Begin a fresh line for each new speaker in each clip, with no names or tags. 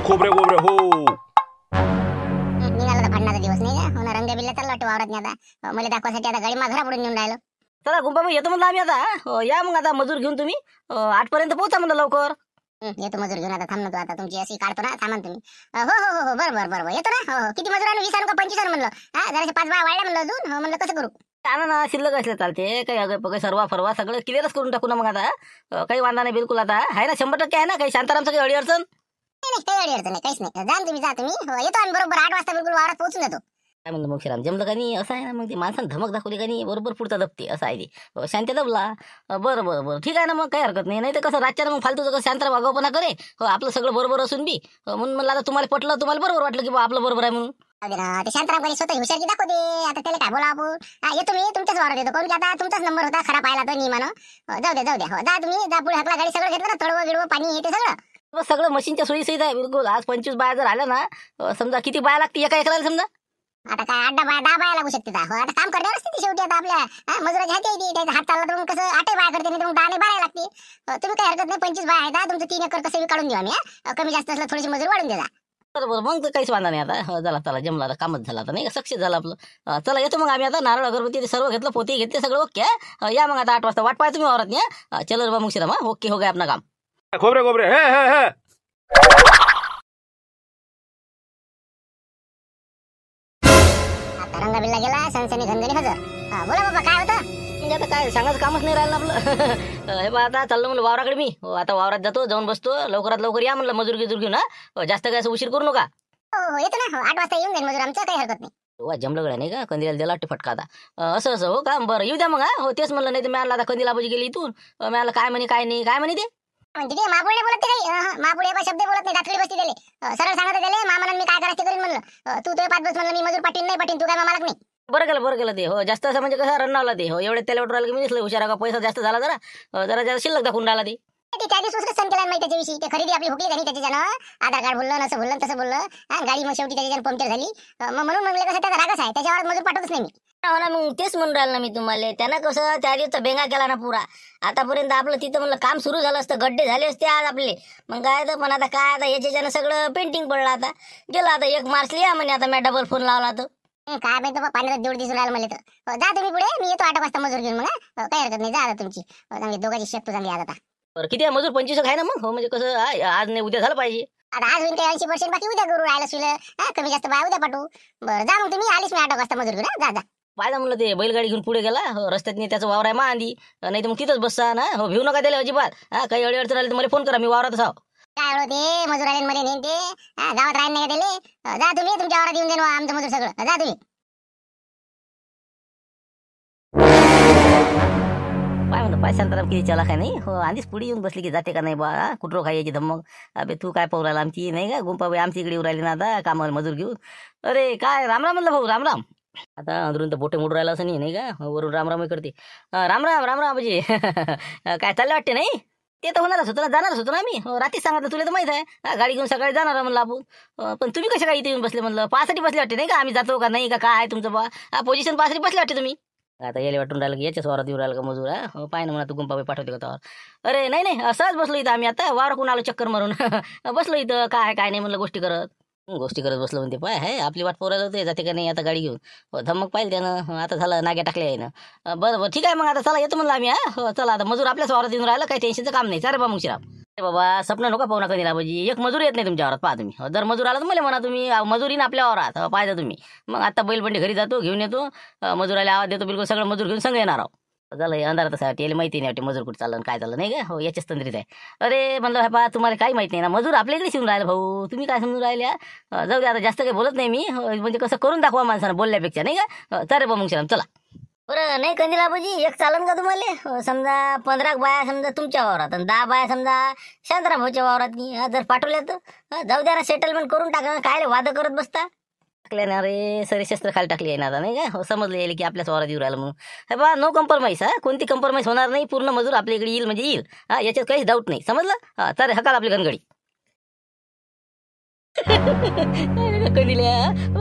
खोबरे गोबरे हो.
निघाला तर भांडणाचा दिवस नाही का. हो ना, रंग बिल्ला चालला वाटतं वावरात नाही आता. मला दाखवासाठी आता गाडी माझ्या घरापुढे नेऊन राहिलो.
चला गुंपाबाई येतो म्हणलं आम्ही आता. या मग आता मजूर घेऊन तुम्ही 8 पर्यंत पोहोचा म्हणलं लवकर.
येतो मजूर घेऊन. आता थांब ना तू, आता तुमची अशी काढतो ना सामान तुम्ही. हो हो हो हो बरोबर येतो ना. हो किती मजूर आणू, 20 आणू का 25 आणू म्हणलं. हा जराशे 5 बाया वाढल्या म्हणलं अजून. हो म्हणलं कसं करू.
आणा ना, शिल्लक असले चालते. काही काही सर्वा फरवा सगळं क्लिअरच करून टाकू ना मग आता. काही वांधा नाही बिलकुल. आता आहे ना 100% आहे ना. काही शांतारामचं काही अडीअडचण
नाही काही अडचण नाही, काहीच नाही. जा तुम्ही हो, येतो आम्ही बरोबर 8 वाजता बिलकुल वावरात पोहोचून जातो.
काय म्हणलं मग श्रीराम, जमलं का नाही. असं आहे ना मग ते माणसानं धमक दाखवली का नाही बरोबर पुढचा दबते. असं आहे ते. शांती दबला. बरं ठीक आहे ना, मग काही हरकत नाही. तर कसं रातच्या मग फालतू कसं शांतरा वागवपणा करे. हो आपलं सगळं बरोबर असून बी म्हणून म्हणलं आता तुम्हाला पटलं, तुम्हाला बरोबर वाटलं की आपलं बरोबर आहे म्हणून.
ते शांतराम स्वतः हुशारी दाखवते. आता त्याला काय बोला आपण. येतो मी तुमच्याच वावरात येतो. कोण की आता तुमचाच नंबर होता खरा पाहिला तो नियमानं. जाऊ द्या हो जा तुम्ही. जा पुढे हकला गाडी सगळं घेतलं ना, तळवं गिडवं पाणी येते सगळं.
सगळं मशीनच्या सोयीसहित आहे बिलकुल. आज 25 बाया जर आल्या ना, समजा किती बाया लागते एका एकराला समजा.
आता काय 8 बाया 10 बाया लागू शकते. हो आता काम करणार असते शेवटी. आता आपल्या मजुराच्या हाती येते. त्याचा हात चालला तर मग कसं 8 बाया करते, नाही तर मग 10 नाही 12 लागते. तुम्ही काही हरकत नाही. 25 बाया आहेत. तुमचं 3 एकर कसं काढून देऊ आम्ही. कमी जास्त असलं थोडीशी मजूर वाढून द्या.
बरोबर मग तर काहीच वांधा नाही आता. चला जमला आता, कामच झालं आता नाही का, सक्सेस झालं आपलं. चला येतो मग आम्ही आता. नारळ अगरबत्ती सर्व घेतलं, पोती घेतले सगळं ओके. या मग आता 8 वाजता वाट पाहा तुम्ही वावरात या. चल रे मग श्रीराम. ओके हो गया अपना काम.
खोबरे गोबरे हे.
आता रंगा बिल्ला गेला, सनसनी घनघणी हजर. बोला बाबा काय होतं.
म्हणजे आता काय सांगायचं कामच नाही राहिलं आपलं. हे बा आता चाललो म्हणलं वावराकडे मी. आता वावरात जातो, जाऊन बसतो. लवकरात लवकर या म्हणलं मजूर घेऊन. जास्त काय असं उशीर करू नका.
हो येतो ना. 8 वाजता येऊन जाईल मजूर आमचं, काही हरकत नाही.
वा जमलं गड्या नाही का, कंदिला दिला वाटते फटका आता. असं हो का, बरं येऊ द्या मग. हो तेच म्हणलं, नाही तर मिळालं आता कंदिला बाजी गेली इथून. मिळालं काय म्हणे काय नाही, काय म्हणे ते
म्हणजे ते महापुढे बोलत नाही काही. महापुढे शब्द बोलत नाही. दाखली बसती त्याले. सरळ सांगत त्याले मामानं मी काय करायचं करीन म्हणलं. तू 5 बस म्हणलं, मी मजूर पाटील नाही पाटील, तू काय मामाला नाही.
बरं केलं ते. हो जास्त असं म्हणजे कसं रन्नावला ते. हो एवढे त्याला वाटू राहिलं की मी दिसलं हुशार का, पैसा जास्त झाला जरा जास्त शिल्लक दाखवून राहिला ते.
ते त्या दिवस दुसरं सण केला माहिती त्याच्याविषयी. ते खरेदी आपली हुकली नाही त्याच्यानं. आधार कार्ड बोललं, नसं बोललं तसं बोललं. गाडी मग शेवटी त्याच्यानं पंक्चर झाली. मग म्हणून म्हणलं कसं त्याचा रागच आहे. त्याच्यावर मजूर पाठवतच नाही मी.
हो ना, मग तेच म्हणून राहिलं ना मी तुम्हाला. त्यानं कसं त्या दिवसचा बेंगा केला ना पुरा. आतापर्यंत आपलं तिथं म्हणलं काम सुरू झालं असतं, गड्डे झाले असते आज आपले. मग काय तर पण आता काय, आता याच्यानं सगळं पेंटिंग पडलं. आता गेला आता 1 मार्च लिहा म्हणे. आता मी डबल फोन लावला तर
काय माहिती बाबा, पाण्यात देऊळ दिसून राहिलं मला तर. जा तुम्ही पुढे, मी येतो 8 वाजता मजूर घेऊन. मग काही हरकत नाही. जा आता तुमची चांगली दोघांची शेपटू चांगली आज आता.
बरं किती आहे मजूर? 25 आहे ना मग. हो म्हणजे कसं आज नाही उद्या झालं पाहिजे.
आता आज होईल काही 80%, बाकी उद्या करू राहिलं शिलं. कमी जास्त बाय उद्या पाठवू. बरं जा मग तुम्ही. आलीच मी 8 वाजता मजूर घेऊन. जा
पाहिजे म्हणलं ते बैलगाडी घेऊन पुढे गेला. हो रस्त्यात नाही त्याचं वावर आहे मांदी, नाही तर मग तिथंच बससा ना. हो भिऊ नका त्याला अजिबात. काही अडचण आली तर मला फोन करा, मी वावरातच आहो.
काय एवढं ते मजूर आले मध्ये नेन ते. गावात राहील नाही का त्याले. जा तुम्ही, तुमच्या वावरात येऊन देणं आमचं मजूर सगळं. जा तुम्ही.
काय म्हणतो पैशांतर किती चला काय नाही. हो आधीच पुढे येऊन बसली की जाते का नाही बा. कुठं काय याची धमक. अबे तू काय पाहू राहिला आमची नाही का. गुंपाबाई आमची इकडे येऊ राहिली ना आता कामाला मजूर घेऊन. अरे काय राम म्हणलं भाऊ, राम. आता अंदरून तर बोटे मोडून राहिला असं नाही का. वरून राम करते. राम म्हणजे काय चाललं वाटते नाही. ते तर होणारच होतं ना, जाणारच होतो ना मी. रात्री सांगितलं तुला तर माहित आहे. गाडी घेऊन सकाळी जाणार म्हणलं आपण. पण तुम्ही कशा काय इथे येऊन बसले म्हणलं. पाहासाठी बसले वाटते नाही का, आम्ही जातो का नाही का, काय आहे तुमचं बा पोझिशन पाहासाठी बसले वाटते तुम्ही. आता यायला वाटून राहिलं की याच्याच वावरात येऊ राहिलं का मजूर. पाय ना म्हणा तू गुंपाबाई पाठवते का त्यावर. अरे नाही असंच बसलो इथं आम्ही. आता वावर कोण आलो चक्कर मारून. बसलो इथं काय नाही म्हणलं गोष्टी करत बसलो म्हणते. पाय आहे आपली वाट पोरायला होते, जाते का नाही आता गाडी घेऊन. धमक पाहिजे त्यानं. आता झालं नाग्या टाकले आहे ना. बरं ठीक आहे मग आता चला येतो म्हणलं आम्ही. हो चला आता मजूर आपल्याच वावरात येऊन राहिलं, काही टेन्शनचं काम नाही. चालेल बा मग श्रीराम. बाबा स्वप्न नका पाहू नका दिला पाहिजे. एक मजूर येत नाही तुमच्या वावरात. पहा तुम्ही जर मजूर आला तर मला म्हणा तुम्ही. मजुरीन आपल्या वावरात पाहिजे तुम्ही. मग आता बैलबंडी घरी जातो, घेऊन येतो. मजुराला आवाज देतो, बिलकुल सगळं मजूर घेऊन संग येणार आहो. झालं अंधारात याला माहिती नाही वाटते मजूर कुठं चाललं काय चाललं नाही का. हो याच्याच तंद्रीत आहे. अरे म्हणलं पहा तुम्हाला काही माहिती नाही ना. मजूर आपल्याकडे शिवून राहिला भाऊ, तुम्ही काय समजून राहिल्या. जाऊ दे आता जास्त काही बोलत नाही मी. म्हणजे कसं करून दाखवा माणसानं बोलल्यापेक्षा नाही का. चालेल बा मग श्रीराम चला.
बरं नाही कंदिला बाजी, एक चालन का तुम्हाला. समजा 15 बाया समजा तुमच्या वावरात आणि 10 बाया समजा शांतराम भाऊच्या वावरात जर पाठवल्या तर जाऊ द्या ना, सेटलमेंट करून टाका. काय वाद करत बसता.
टाकल्या रे सरी शस्त्र खाली टाकली आहे ना आता नाही का. हो समजलं येईल की आपल्याच वावरात येऊ राहिलं म्हणून. हे बा नो कॉम्प्रोमाइज. कोणती कॉम्प्रोमाइज होणार नाही. पूर्ण मजूर आपल्या इकडे येईल म्हणजे येईल. याच्यात काहीच डाऊट नाही. समजलं. चालेल हकाल आपली घनगडी. कधील्या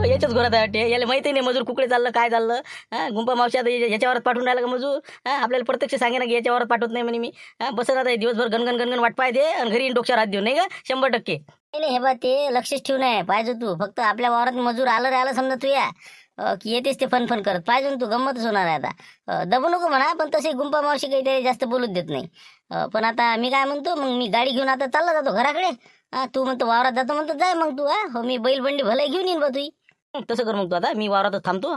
याच्याच घरात वाटते. याला माहिती नाही मजूर कुकडे चाललं काय चाललं. गुंपा मावशी आता याच्यावरच पाठवून राहिला का मजूर. आपल्याला प्रत्यक्ष सांगे ना की याच्यावरच पाठवत नाही म्हणे मी. बसत आता दिवसभर गणगण वाट पाहिजे आणि घरी डोक्यावर हात देऊ नाही का 100%.
नाही हे बा ते लक्षच ठेवून आहे पाहिजे तू फक्त आपल्या वावरात मजूर आलं रे आलं समजा तू या की येतेस ते फन करत पाहिजे तू गंमतच होणार आहे आता दबू नको म्हणा पण तसे गुंपा मावशी काही ते जास्त बोलूच देत नाही पण आता मी काय म्हणतो मग मी गाडी घेऊन आता चालला जातो घराकडे तू म्हणतो वावरात जातो म्हणतो जाय मग तू हो मी बैलबंडी भले घेऊन येईन बा तुही
तसं कर मग तू आता मी वावरातच थांबतो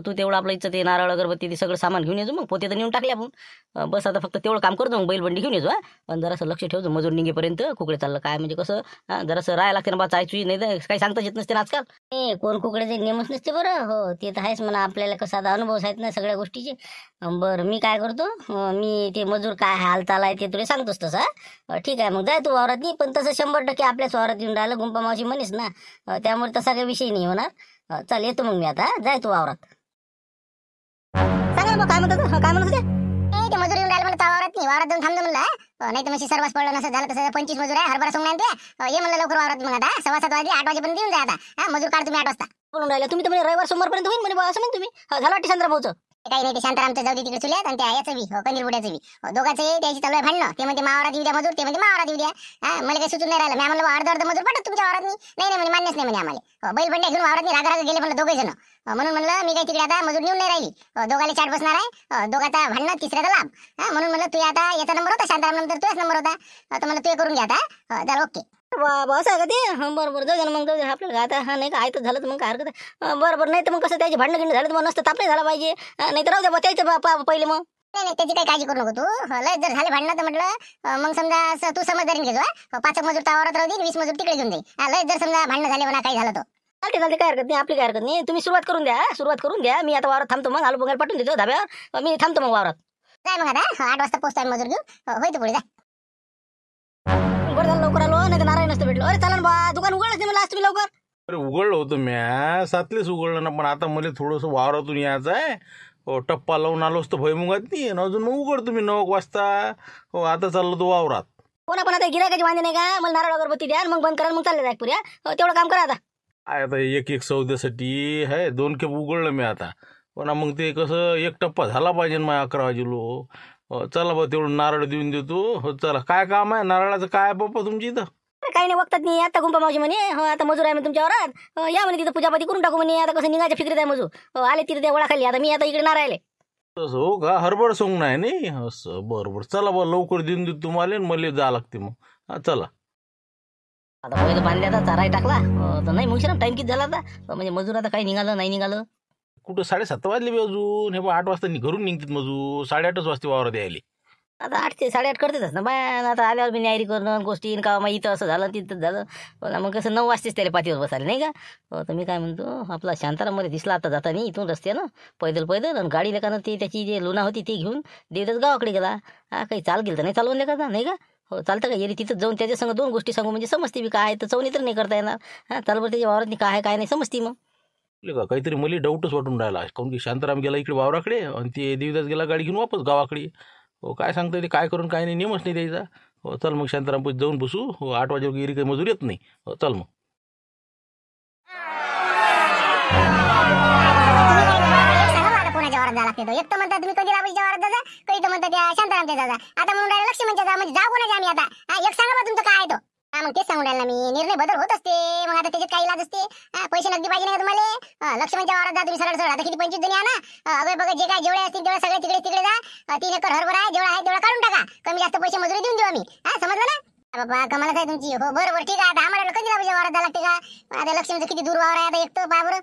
तू तेवढं आपलं इथं ते नारळ अगरबत्ती ते सगळं सामान घेऊन येतो मग पोते तर नेऊन टाकले आपण बस आता फक्त तेवढं काम करतो मग बैलबंडी घेऊन येतो पण जरासं लक्ष ठेवतो मजूर निघेपर्यंत कुकडे चाललं काय म्हणजे कसं जरासं राहायला लागते ना बा चायचुई नाही तर काही सांगताच येत नसते ना आजकाल
कोण कुकड्याचे नेमच नसते बरं हो ते तर आहेच म्हणा आपल्याला कसं आता अनुभव आहेत ना सगळ्या गोष्टीचे बरं मी काय करतो मी ते मजूर काय हालचाल आहे ते तुला सांगतोच तसा ठीक आहे मग जाय तू वावरात नाही पण तसं 100% आपल्याच वावरात येऊन राहिलं गुंपा मावशी म्हणेस ना त्यामुळे तसा काही विषय नाही होणार चल येतो मग मी आता जाय तू वावरात
सांगा मग काय म्हणतात काय म्हणत होते
ते मजूर येऊन राहिलं म्हणलं वावरात नाही वावरात जाऊन थांबतो म्हणलं नाही तर म्हणजे सर्वच पडलं नसं झालं तसं 25 मजूर आहे हरभरा सोंग आणते ये म्हणलं लवकर वावरात मग आता 7:15 वाजे 8 वाजेपर्यंत येऊन जा आता मजूर काढ तुम्ही 8 वाजता
बोलून राहिला तुम्ही तर म्हणजे रविवार सोमवारपर्यंत होईल म्हणे असं म्हणजे तुम्ही झालं वाटते चंद्रभाऊचं
काही नाही ते शांतारामचं जाऊ दे तिकडे चुल्यात आणि त्या याचं बी कंदील बुड्याचं बी दोघांचे त्याची चालू आहे भांडणं ते म्हणते मावरात येऊ द्या मजूर ते म्हणते मावरात येऊ द्या मला काही सुचून नाही राहिलं मी म्हणलं अर्ध मजूर पाठवत तुमच्या वावरात नाही म्हणे मान्यच नाही म्हणे आम्हाला बैलबंड्या घेऊन वावरात राग गेले म्हणलं दोघे जण म्हणून म्हणलं मी काही तिकडे आता मजूर नेऊन नाही राहिली दोघाले चाट बसणार आहे दोघाचा भांडणं तिसऱ्याचा लाभ म्हणून म्हणलं तू आता याचा नंबर होता शांताराम नंतर तुझाच नंबर होता तर म्हणलं तू करून घ्या आता झालं ओके
असं आहे का ते बरोबर जाऊ दे मग जाऊ दे आपल्याला आता हा नाही का आहे तर झालं तर मग काय हरकत आहे बरोबर नाही तर मग कसं त्याचे भांडणं गिंड झालं तर मग नसतं तापले झाला पाहिजे नाही तर राहू दे त्याचं पहिले मग
नाही त्याची काही काळजी करू नको तू लय जर झाले भांडणं तर म्हटलं मग समजा तू समजदारीने घेतो 5 मजूर तावरात राहू दे 20 मजूर तिकडे घेऊन जाईल लय जर समजा भांडणं झाले म्हणा काही झालं तर
चालते काय हरकत नाही आपली काय हरकत नाही तुम्ही सुरुवात करून द्या मी आता वावरात थांबतो मग आलू बघायला पाठवून देतो धाब्यावर मी थांबतो मग वावरात
जाय मग आता 8 वाजता पोहोचतो मजूर घेऊन होय तर पुढे जा
बरं झालं लवकर आलो नाही तर नारायण नसतं भेटलो अरे चला ना बा दुकान उघडच नाही मला आज तुम्ही लवकर
अरे उघडलं होतं म्या 7लेच उघडलं ना पण आता मला थोडंसं वावरातून यायचं आहे टप्पा लावून आलो असतो भयमुगात नाही आणि अजून मग उघड तुम्ही 9 वाजता आता चाललो तो वावरात
कोणा पण आता गिरायकाची वांदे नाही का मला नारळ अगरबत्ती द्या मग बंद करा मग चालले जाय पुऱ्या तेवढं काम करा आता
आता एक सौद्यासाठी आहे 2 खेप उघडलं मी आता पण मग ते कसं एक टप्पा झाला पाहिजे ना 11 वाजेलो चला बा तेवढं नारळ देऊन देतो हो चला काय काम आहे नारळाचं काय पप्पा तुमची इथं
काही नाही बघतात नाही आता गुंपा मावशी म्हणे आता मजूर आहे तुमच्या वरात या म्हणे तिथं पूजापाती करून टाकू म्हणे आता कसं निघायच्या फिक्रीत आहे मजूर आले तिथे त्या वळाखाली आता मी आता इकडे नारायले
तसं हो का हरभर सोंग नाही असं बरोबर चला बा लवकर देऊन देतो तुम्हाला मला जा लागते मग चला
आता पहिलं बांधल्या आता चाराही टाकला तर नाही मग टाइम किती झाला आता म्हणजे मजूर आता काही निघालं नाही निघालं
कुठं 7:30 वाजले बी अजून हे बा 8 वाजता घरून निघतात मजूर 8:30 वाजता वावरात यायले
आता 8 ते 8:30 करतेच ना बाय आता आल्यावर मी न्यायरी करणं गोष्टी का मग इथं असं झालं तिथं झालं पण मग कसं 9 वाजतेच त्याला पाठीवर बसायला नाही का तर मी काय म्हणतो आपला शांतारामध्ये दिसला आता जाता नाही इथून रस्त्यानं पैदल आणि गाडी लेखानं ते त्याची जे लुना होती ती घेऊन देवदास गावाकडे गेला काही चाल गेलं तर नाही चालवून लेखा नाही का हो चालतं का येरी तिथं जाऊन त्याच्या संग 2 गोष्टी सांगू म्हणजे समजते बी काय तर चवणी तर नाही करता येणार चाल बरं त्याच्या वावरात काय काय नाही समजते मग
का काहीतरी मला डाऊटच वाटून राहिला काऊन की शांताराम गेला इकडे वावराकडे आणि ते देवदास गेला गाडी घेऊन वापस गावाकडे हो काय सांगता ते काय करून काय नाही नेमच नाही द्यायचा हो चल मग शांताराम पैसे जाऊन बसू हो 8 वाजेवर गेली काही मजूर येत नाही हो चल मग
कोणाच्या वारात जा लागते एक तर म्हणतात तुम्ही कधी राबाईच्या वारात जा कधी तर म्हणतात त्या शांतारामच्या जा आता म्हणून राहिला लक्ष्मणच्या जा म्हणजे जा कोणाच्या आम्ही आता एक सांगा बा तुमचं काय आहे तो मग तेच सांगून राहिला मी निर्णय बदल होत असते मग आता त्याच्यात काही इलाज असते पैसे नगदी पाहिजे नाही का तुम्हाला लक्ष्मणच्या वारात जा तुम्ही सरळ आता किती 25 जणी आणा अगं बघा जे काय जेवढे असतील तेवढे सगळे तिकडे जा 3 एकर हरभरा आहे जेवढा आहे तेवढा काढून टाका कमी जास्त पैसे मजुरी देऊन देऊ आम्ही समजलं ना बाबा कमालच आहे तुमची हो बरोबर ठीक आहे आता आम्हाला कधी राबाईच्या वारात जा लागते का आता लक्ष्मीचं किती दूर वावर आहे आता एक तर पहा बरं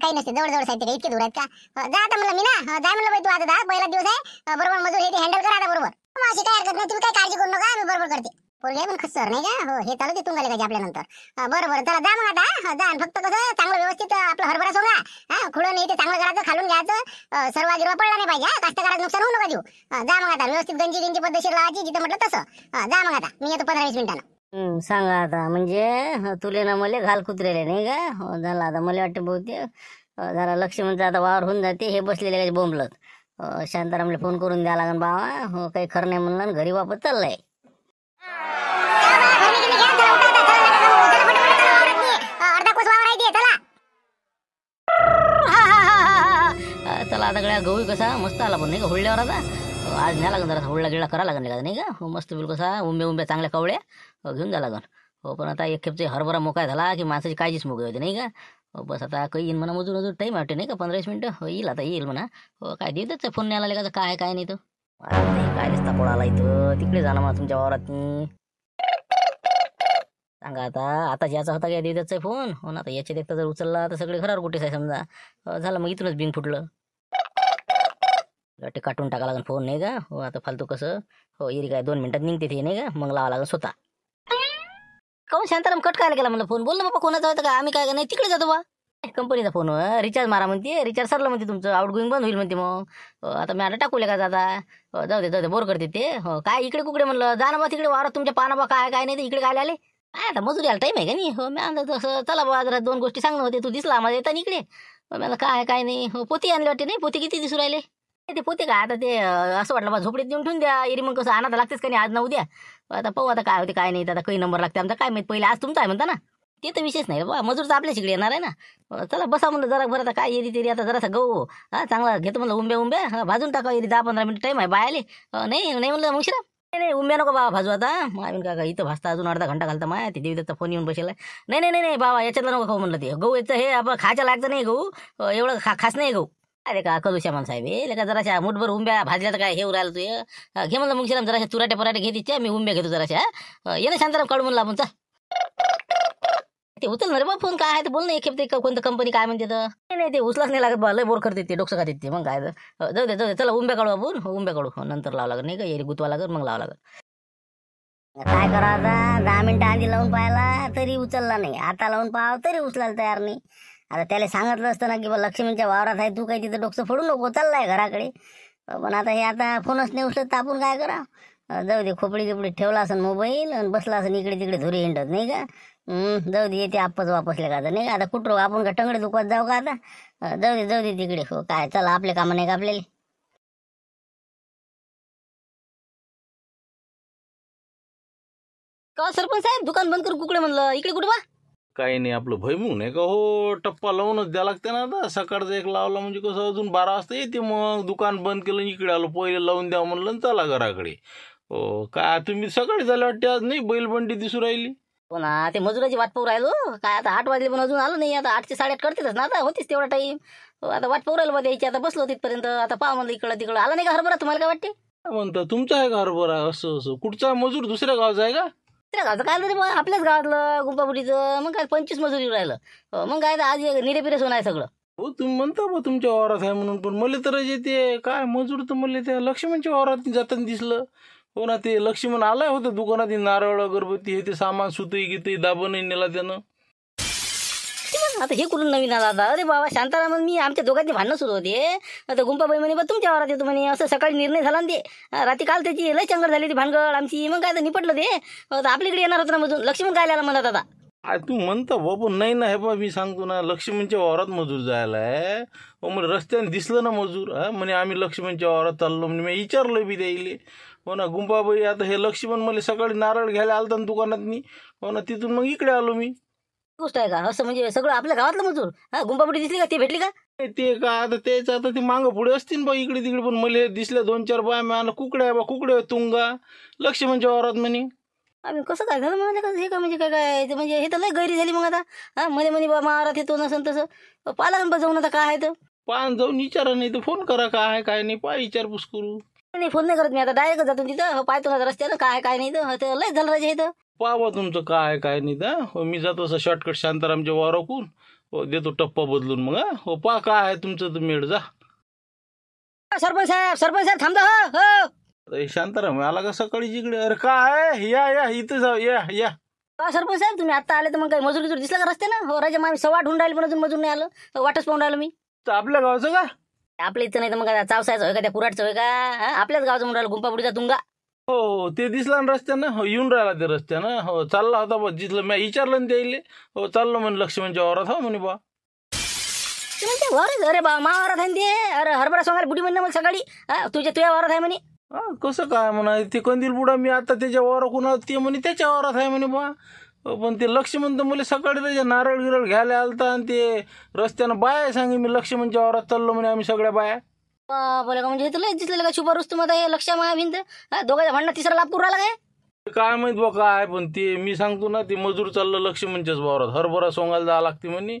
काही नसते जवळ साहित्य इतके दूर आहेत का जा आता म्हणलं मी ना जाय म्हणलं बाई तू आता पहिला दिवस आहे बरोबर मजूर हे हँडल करा आता बरोबर अशी काय हरकत नाही तुम्ही काय काळजी करू नका आम्ही बरोबर करते पोरगे पण खसर नाही का हो हे चालू ते तुंगाले का आपल्या नंतर बरोबर चला जा मग आता जा फक्त कसं चांगलं व्यवस्थित आपलं हरभरा सोंगा खुडं नाही ते चांगलं करायचं खालून घ्यायचं सर्व गिरवा पडला नाही पाहिजे कास्तकारात नुकसान होऊ नका देऊ जा मग आता व्यवस्थित गंजी पद्धतशीर लावायची जिथं म्हटलं तसं जा मग आता मी येतो 15-20 मिनिटानं
सांगा आता म्हणजे तुले ना मला घाल कुत्रेले नाही का हो झालं आता मला वाटतं बहुतेक जरा लक्ष्मणचं आता वावर होऊन जाते हे बसलेले काही बोंबलत शांतारामला फोन करून द्या लागन बाबा हो काही खरं नाही म्हणलं घरी वापस चाललंय
चला आता गड्या गहू कसा मस्त आला पण नाही का हुळल्यावर आता आज न्या लागन जरा हुळला गिळला करा लागन का नाही का मस्त बिल कसा उंब्या चांगल्या कवळ्या घेऊन जा लागन हो पण आता एक खेपचे हरभरा मोकळा झाला की माणसाची काळजीच मोकळी होते नाही का. हो बस आता काही येईन म्हणा मजूर मजूर टाईम वाटते नाही का 15-20 मिनिटं हो येईल आता येईल म्हणा. हो काय देतच फोन नाही आला का काय काय नाही तो नाही काय दिसता पळाला इथं तिकडे जाणं म्हणा तुमच्या वावरात सांगा आता याचा होता काय देवदत्तचा फोन हो ना आता याच्यात एकटा जर उचलला तर सगळे घरावर कुठेच आहे समजा झालं मग इथूनच बिंग फुटलं ते काटून टाका लागेल फोन नाही का. हो आता फालतू कसं हो येरी काय 2 मिनिटात निघते ते नाही का मग लावा लागेल स्वतः. काऊन शांताराम कट करायला गेला म्हणलं फोन बोल ना बाबा कोणाचा होता का आम्ही काय नाही तिकडे जातो बा कंपनीचा फोन रिचार्ज मारा म्हणते रिचार्ज सरलं म्हणते तुमचं आउट गोईंग बंद होईल म्हणते मग आता मी आता टाकूले का आता जाऊ दे बोर करते ते हो काय इकडे कुकडे म्हणलं जा ना बा तिकडे वावरात तुमच्या पाना बा काय काय नाही तर इकडे काय आले काय आता मजुरी आला टाईम आहे का नाही हो मी आणलं तसं चला बा जरा 2 गोष्टी सांगणं होते तू दिसला आम्हाला येता इकडे मला काय नाही हो पोती आणले वाटते नाही पोती किती दिसू राहिले ते पोते काय आता ते असं वाटलं बा झोपडीत देऊन ठेवून द्या एरी मग कसं आणायला लागतेच का नाही आज ना उद्या आता पाहू आता काय होते काय नाही आता काही नंबर लागते आमचा काय माहित पहिले आज तुमचा आहे म्हणता ना ते तर विशेष नाही बा मजूर तर आपल्याच इकडे येणार आहे ना चला बसा म्हणलं जरा बरं आता काय येरी तरी आता जरासा गहू चांगला घेतो म्हणलं उंब्या भाजून टाका येरी 10-15 मिनिट टाईम आहे बायाले नाही म्हणलं मग शिरा नाही उंब्या नको बाबा भाजू आता आम्ही काय इथं भाजता अजून अर्धा घंटा घालता माय ते देवीचा फोन येऊन बसेला नाही बाबा याच्यातलं नको खाऊ म्हणलं ते गहू याचं हे आपण खायच्या लागतं नाही गहू एवढं खास नाही गहू अरे का कलुश्यामान साहेब हे का जराशा मुठभर उंब्या भाजल्या तर काय हे उरायला तू घे म्हणलं मग शिराम जराशा चुराटे पराटे घे तिच्या मी उंब्या घेतो जराशा ये ना शांताराम काढू म्हणलं आपण ते उचल ना रे बा फोन काय आहे तर बोल ना एक खेप ते कोणतं कंपनी काय म्हणते तर नाही ते उचलाच नाही लागत बा लय बोर करते ते डोकं खाते ते मग काय जाऊ दे चला उंब्या काढू आपण उंब्या काढू नंतर लावा लागत नाही का येरी गुतवा लागत मग लावा लागत
काय करा आता 10 मिनिटं आधी लावून पाहायला तरी उचलला नाही आता लावून पाहावं तरी उचलायला तयार नाही. आता त्याला सांगितलं असतं ना की बा लक्ष्मीच्या वावरात आहे तू काही तिथं डोकं फोडू नको चाललाय घराकडे पण आता हे आता फोनच नाही उचलत तर आपण काय करा जाऊ दे खोपडी गिपडी ठेवला असेल मोबाईल आणि बसला असेल इकडे तिकडे धुरी हिंडत नाही का जाऊ दे येते आपच वापसले का आता नाही आता कुठं आपण का टंगडे दुखत जाऊ का आता जाऊ दे तिकडे हो काय चला आपले कामं नाही का आपल्याला.
का सरपंच साहेब दुकान बंद करून कुकडे म्हणलं इकडे कुठे बा
काही नाही आपलं भैमुग नाही का हो टप्पा लावूनच द्या लागते ना आता सकाळचं एक लावला म्हणजे कसं अजून 12 वाजता येते मग दुकान बंद केलं इकडे आलो पहिले लावून द्या म्हणलं चला घराकडे हो काय तुम्ही सकाळी झाले वाटते आज नाही बैलबंडी दिसू राहिली
हो ना ते मजुराची वाट पाहू राहिलो काय आता 8 वाजले पण अजून आलो नाही आता 8 ते 8:30 करतीलच ना आता होतीच तेवढा टाईम आता वाट पाहू राहिलो बा द्यायची आता बसलो तिथपर्यंत आता पाहा म्हणलं इकडं तिकडं आला नाही का हरभरा तुम्हाला काय वाटते
म्हणतं तुमचा आहे का हरभरा असं कुठचा मजूर दुसऱ्या गावचा आहे का
दुसऱ्या गावचं काय रे बा आपल्याच गावातलं गुंपापुरीचं मग काय 25 मजुरी राहिलं मग काय आज निरेपिरेस होणार आहे सगळं
हो तुम्ही म्हणता बा तुमच्या वावरात आहे म्हणून पण मला तर येते काय मजूर तर मला त्या लक्ष्मणच्या वावरात जाताना दिसलं हो ना ते लक्ष्मण आलाय होतं दुकानात नारळ अगरबत्ती हे ते सामान सुतई गीतई दाबणही नेला त्यानं
आता हे कुठून नवीन आला आता अरे बाबा शांताराम मी आमच्या दोघांची भांडणं सुरू होते आता गुंपाबाई म्हणे बा तुमच्या वावरात येतो म्हणे असं सकाळी निर्णय झाला ना ते रात्री काल त्याची लय चंगड झाली ती भानगड आमची मग काय तर निपटलं ते आता आपल्याकडे येणार होतं ना मधून लक्ष्मण काय आला म्हणत आता
तू म्हणता बाबा नाही ना हे बा मी सांगतो ना लक्ष्मणच्या वावरात मजूर जायला आहे हो म्हणजे रस्त्याने दिसलं ना मजूर म्हणे आम्ही लक्ष्मणच्या वावरात चाललो म्हणजे मी विचारलं बी द्यायले हो ना गुंपाबाई आता हे लक्ष्मण मला सकाळी नारळ घ्यायला आलता ना दुकानात हो ना तिथून मग इकडे आलो मी
गोष्ट आहे का असं म्हणजे सगळं आपल्या गावातलं मजूर गुंपापुरी दिसली का ते भेटली का
ते का आता तेच आता ते मागं पुढे असतील बा इकडे तिकडे पण मला दिसल्या 2-4 बाय मला कुकडे आहे बा कुकडे तुंगा लक्ष्मणच्या वावरात म्हणे
आम्ही कसं काय झालं म्हणजे कसं हे का म्हणजे काय ते म्हणजे हे तर लय गैरी झाली मग आता म्हणे बा महारात येतो नसन तसं पाला जाऊन आता काय आहे तर
पान जाऊन विचारा नाही तर फोन करा काय आहे काय नाही पा विचारपूस करू
नाही फोन नाही करत मी आता डायरेक्ट जातो तिथं पाहतो ना रस्त्यानं काय काय नाही तर लय झालं राजे इथं
पावा तुमचं काय काय नाही तर मी जातो असं शॉर्टकट शांतारामच्या वावराकून हो देतो टप्पा बदलून मग हो पा काय आहे तुमचं तर मेळ जा
सरपंच साहेब थांबा हो
शांताराम आला का सकाळी जिकडे अरे काय या इथं जाऊ या
सरपंच साहेब तुम्ही आता आले तर मग काही मजुरी दिसला का रस्त्यानं हो राजा मामी 8:15 होऊन राहिले पण अजून मजूर नाही आलं वाटच पाहून राहिलो मी
आपल्या गावचं का
आपल्या इथं नाही तर मग चावसायचं होय का त्या कुराटचं होय का आपल्याच गावचं म्हणून राहिलं गुंपापुरीचा तुंगा
हो ते दिसला ना रस्त्यानं हो येऊन राहिला ते रस्त्यानं हो चालला होता बा जिथलं मी विचारलं ना त्याईले हो चाललो म्हणे लक्ष्मणच्या वावरात हो म्हणे बा
अरे बा मा वावरात आहे ते अरे हरभरा सोंगायला बुडी म्हणणं मग सकाळी तुझ्या वावरात आहे म्हणे
कसं काय म्हणा ते कंदील बुडा मी आता त्याच्या वावराकून ते म्हणे त्याच्या वावरात आहे म्हणे बा पण ते लक्ष्मण तर मला सकाळी त्याच्या नारळ गिरळ घ्यायला आलता आणि ते रस्त्यानं बाया सांगे मी लक्ष्मणच्या वावरात चाललो म्हणे आम्ही सगळ्या बाया
बोला का म्हणजे हे तुला दिसलेलं का शुभ रुस्तू मध्ये लक्ष भिंत दोघांच्या भांडणं तिसरा लाभ पुराला काय
काय माहित बा काय, पण ते मी सांगतो ना, ते मजूर चाललं लक्ष्मणच्याच वावरात हरभरा सोंगायला जावं लागते म्हणे.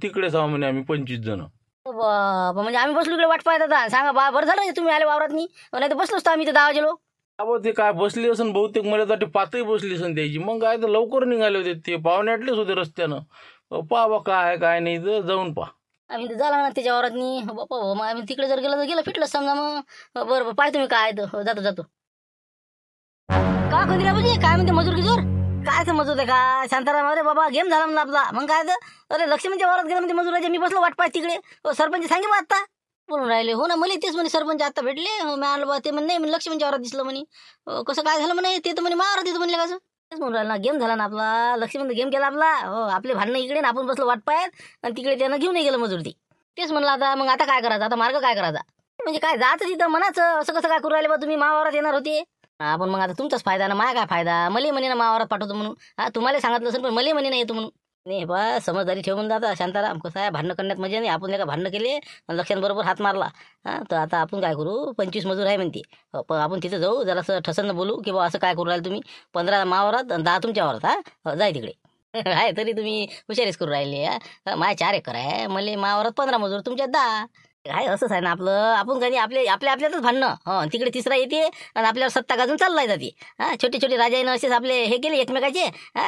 तिकडेच आहो म्हणे आम्ही 25 जण.
बाबा, म्हणजे आम्ही बसलो इकडे वाट पाहत आता. सांगा बा, बरं झालं तुम्ही आले वावरात, नाही तर बसलोच तर आम्ही इथे 10 वाजेलो.
अबो ते काय बसली असन बहुतेक, मला तर पातही बसली असन त्याची. मग काय तर लवकर निघाले होते ते, पाहुणे आटलेच होते रस्त्यानं. पहा बा काय काय नाही तर जाऊन पहा.
आम्ही तर झाला ना त्याच्या वावरात बापा. मग आम्ही तिकडे जर गेलं तर गेलं फिटलं समजा. मग बरं बरं, पाहतो मी काय आहे तर. जातो जातो. का कधी पाहिजे काय म्हणते मजूर किजोर? काय ते मजूर आहे का शांताराम? अरे बाबा, गेम झाला म्हणलं आपला. मग काय तर, अरे लक्ष्मीच्या वावरात गेलं म्हणते मजुराचे. मी बसलो वाट पाहत तिकडे. सरपंच सांगे बा आता बोलून राहिले. हो ना, मला तेच म्हणे सरपंच आता भेटले. मी आणलं बा. ते म्हणे नाही म्हणे लक्ष्मीच्या वावरात दिसलं म्हणे. कसं काय झालं म्हणे? ते तर म्हणे मावरात येतं म्हणले. कसं तेच म्हणून राहिलं ना, गेम झाला ना आपला. लक्ष्मी गेम केला आपला. हो, आपले भांडणं इकडे ना आपण बसलो वाट पाहत, आणि तिकडे त्यानं घेऊन गेलं मजूर ती. तेच म्हणलं आता. मग आता काय करायचं? आता मार्ग काय करायचा? म्हणजे काय जायचं तिथं म्हणाचं. असं कसं काय करू राहिले बा तुम्ही? मावावरात येणार होते आपण. मग आता तुमचाच फायदा ना, माय काय फायदा? मले म्हणे ना मावावरात पाठवतो म्हणून. तुम्हाला सांगितलं असेल, पण मले म्हणे नाही येतो म्हणून. नाही बा, समजदारी ठेवून जाता शांताराम. कसं आहे, भांडणं करण्यात मजा नाही. आपण का भांडणं केले, लक्षांबरोबर हात मारला. तर आता आपण काय करू? 25 मजूर आहे म्हणते. पण आपण तिथं जाऊ, जरासं ठसन्न बोलू की बा असं काय करू राहिले तुम्ही. 15 मावावरात आणि 10 तुमच्या वावरात. जाय तिकडे. आहे तरी तुम्ही हुशारीच करू राहिले. माय 4 एकर आहे, मले मावावरात 15 मजूर, तुमच्यात 10. काय असंच आहे ना आपलं. आपण काही आपल्यातच भांडणं. तिकडे तिसरा येते आणि आपल्यावर सत्ता गाजून चाललाय जाते. छोटे छोटे राजानं असेच आपले हे केले एकमेकाचे.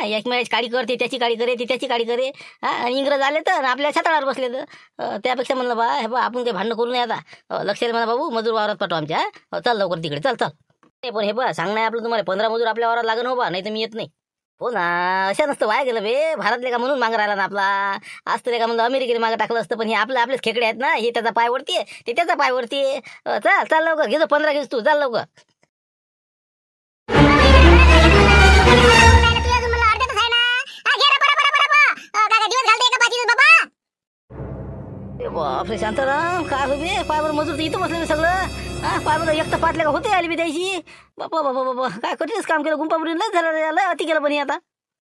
एकमेकाची काळी करते, त्याची काळी करे, ती त्याची काळी करे. आणि इंग्रज आले तर आपल्या छाताळावर बसले तर. त्यापेक्षा म्हणलं बा, हे बा आपण काही भांडणं करू नये आता. लक्षात म्हणा बाबू, मजूर वावरात पाठवा आमच्या. चल लवकर तिकडे, चल चल. पण हे बा सांगणं आहे आपलं तुम्हाला, 15 मजूर आपल्या वावरात लागण हो बा, नाही तर मी येत नाही. हो ना, अशा नसतं वाया गेलं बे. भारतले का म्हणून मागं राहिला ना आपला. आज तरी का म्हणलं अमेरिकेने मागं टाकलं असतं. पण हे आपलेच खेकडे आहेत ना. हे त्याचा पाय वरती, ते त्याचा पाय वरती. चल चल लवकर, घेतो 15 घेतो तू, चाल लवकर. बापरे शांताराम, काय हो बे? पाय बरं मजूर तर इथं बसले सगळं. पाय बरं एकटं पाटले का होते आली बी द्यायची. बापा बाबा बाबा, काय कठीणच काम केलं. गुंपाबुरी लय झालं, लय अति केलं पण हे आता.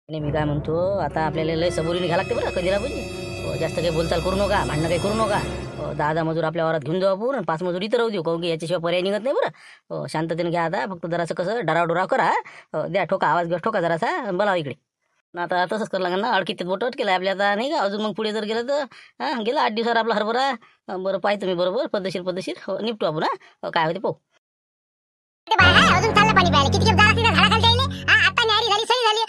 नाही मी काय म्हणतो, आता आपल्याला लय सबुरीने घ्या लागते बरं कधीला पाहिजे. जास्त काही बोलचाल करू नका, भांडणं काही करू नका. 10 मजूर आपल्या वावरात घेऊन जाऊ आपण, 5 मजूर इथं राहू देऊ. काहून की याच्याशिवाय पर्याय निघत नाही बरं. शांततेने घ्या आता. फक्त जरासं कसं डराव करा. द्या ठोका, आवाज ठोका जरासा, बोलावा इकडे. आता तसंच करावं लागेल ना. अडकीत बोट अटकेला आपल्या आता, नाही का? अजून मग पुढे जर गेलं तर गेलं 8 दिवसावर आपला हरभरा. बरं पाहिजे तुम्ही बरोबर पद्धतशीर निपटू आपण. काय होते पाहू.
अजून चाललं पाणी प्यायला. किती झाडाखाली जाईल. आता न्यारी झाली, सही झाली.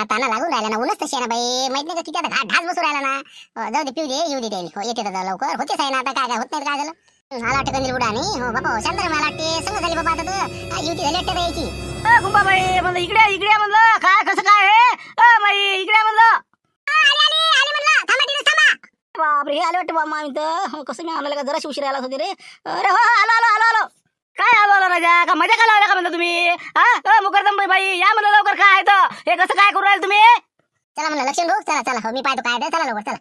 ताना लागून राहिला ना. ऊनच तशी आहे ना बाई. माहित नाही का किती आता ढास बसू राहिला ना. जाऊ दे, पिऊ दे, येऊ दे त्याला. येते तर लवकर होतेच आहे ना. आता काय होत नाही, काय झालं. मला वाटतं कंदील बुडा नाही. हो बाबा शांताराम, मला वाटते संग झाली बाबा. आता युती झाली वाटतं यायची.
गुंबाबाई म्हणलं इकडे म्हणलं. काय कसं काय हे? बाई इकडे म्हणलं.
आली म्हणलं. थांबा तिथेच थांबा.
बापरे, हे आले वाटतं बा आम्ही तर. कसं मी आम्हाला का जरा उशीर आला होते रे. अरे हो, आलो. काय आलो राजा? का मजा का लावल्या का म्हणता तुम्ही? मुकरदम बाई या म्हणलं लवकर. काय आहे तर हे कसं काय करू राहिले तुम्ही?
चला म्हणलं लक्ष्मण भाऊ, चला चला. हो मी पाहतो काय आहे. चला लवकर चला.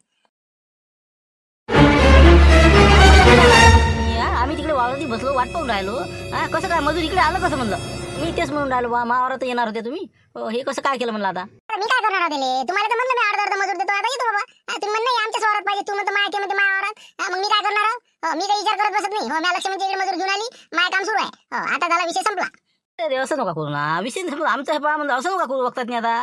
आम्ही तिकडे वावरात बसलो, वाट पाहून राहिलो. कसं काय मजूर इकडे आलं कसं म्हणलं? मी तेच म्हणून राहिलो बा, मावारात येणार होते तुम्ही. हे कसं काय केलं म्हणलं आता?
मी काय करणार होते? तुम्हाला तर म्हणलं मी अर्धा मजूर देतो. आता येतो बाबा. तुम्ही म्हणलं नाही आमच्या वावरात पाहिजे. तू म्हणतो माय ते म्हणते माय वावरात. मग मी काय करणार? मी काही विचार करत बसत नाही. मी लक्ष्मणच्या इकडे मजूर घेऊन आली. माय काम सुरू आहे. आता झाला विषय संपला.
अरे असं नका करू ना. विषय आमचं हे पहा म्हणलं, असं नका करू बघतात नाही आता.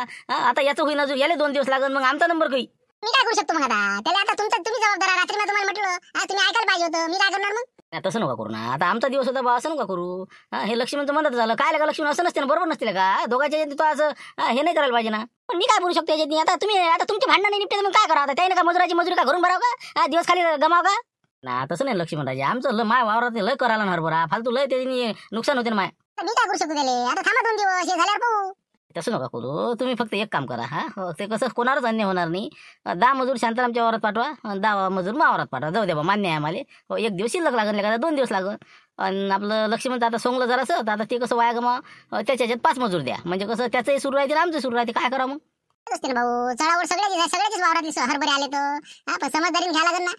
आता याचं होईन अजून, याला 2 दिवस लागेल. मग आमचा नंबर काही
मी काय करू शकतो मग आता? त्याला आता तुम्ही जबाबदार. रात्री मी तुम्हाला म्हटलं, तुम्ही ऐकायला पाहिजे होतं. मी काय करणार मग?
तसं नका करू ना. आता आमचा दिवस होता बा, असं नका करू. हे लक्ष्मणचं म्हणत झालं. काय का लक्ष्मण असं नसते ना, बरोबर नसते का? दोघांच्या तो असं हे नाही करायला पाहिजे ना. पण मी काय बोलू शकतो याच्यात? आता तुमची भांडणं नाही निपटे, मग काय करा आता? त्याने का मजुरी का घरून भराव का? दिवस खाली गमाव का? ना तसं नाही लक्ष्मण राजे. आमचं माय वावरात लय करायला ना हरभरा फालतू लय, त्याने नुकसान होते ना माय.
मी काय करू शकतो त्याला? आता थांबा 2 दिवस, हे झाल्यावर पाहू.
तसं नका करू. तुम्ही फक्त एक काम करा. ते कसं कोणालाच अन्याय होणार नाही. 10 मजूर शांतारामच्या वावरात पाठवा, 10 मजूर मावरात पाठवा. जाऊ द्या बा, मान्य आहे आम्हाला. 1 दिवस शिल्लक लागेल का 2 दिवस लागेल. आणि आपलं लक्ष्मणचं आता सोंगलं जरासं, तर आता ते कसं वाया गमा. त्याच्यात 5 मजूर द्या. म्हणजे कसं त्याचंही सुरू राहते, आमचं सुरू राहते. काय करा मग?
असते ना भाऊ, चढावर सगळ्याच वावरात हरभरे आले तर पण समजदारीने घ्यायला लागेल ना.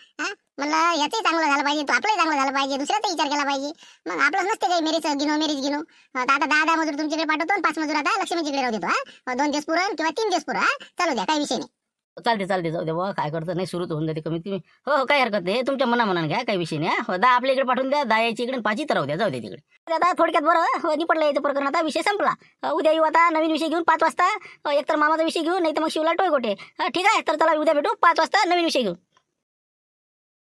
म्हणलं याचंही चांगलं झालं पाहिजे, तो आपलंही चांगलं झालं पाहिजे, दुसऱ्याचा विचार केला पाहिजे. मग आपलंच नसते काही मेरीच गिनो. आता 10 मजूर तुमच्याकडे पाठवतो, 5 मजूर आता लक्ष्मीच्याकडे राहू देतो. 2 दिवस पुरण किंवा 3 दिवस पुरा चालू द्या, काही विषय नाही.
चालते जाऊ द्या बुवा, काय करतं नाही सुरूच होऊन जाते कमीत कमी. हो काही हरकत नाही, हे तुमच्या मनाने घ्या, काही विषय नाही. हो, 10 आपल्या इकडे पाठवून द्या, 10 यायची इकडे 5 इथं राहू द्या, जाऊ द्या तिकडे. आता थोडक्यात बरं निपटलं याचं प्रकरण, आता विषय संपला. उद्या येऊ आता नवीन विषय घेऊन 5 वाजता. एकतर मामाचा विषय घेऊन, नाही तर मग शिवला टोयगोटे. ठीक आहे, तर चला उद्या भेटू 5 वाजता नवीन विषय घेऊन.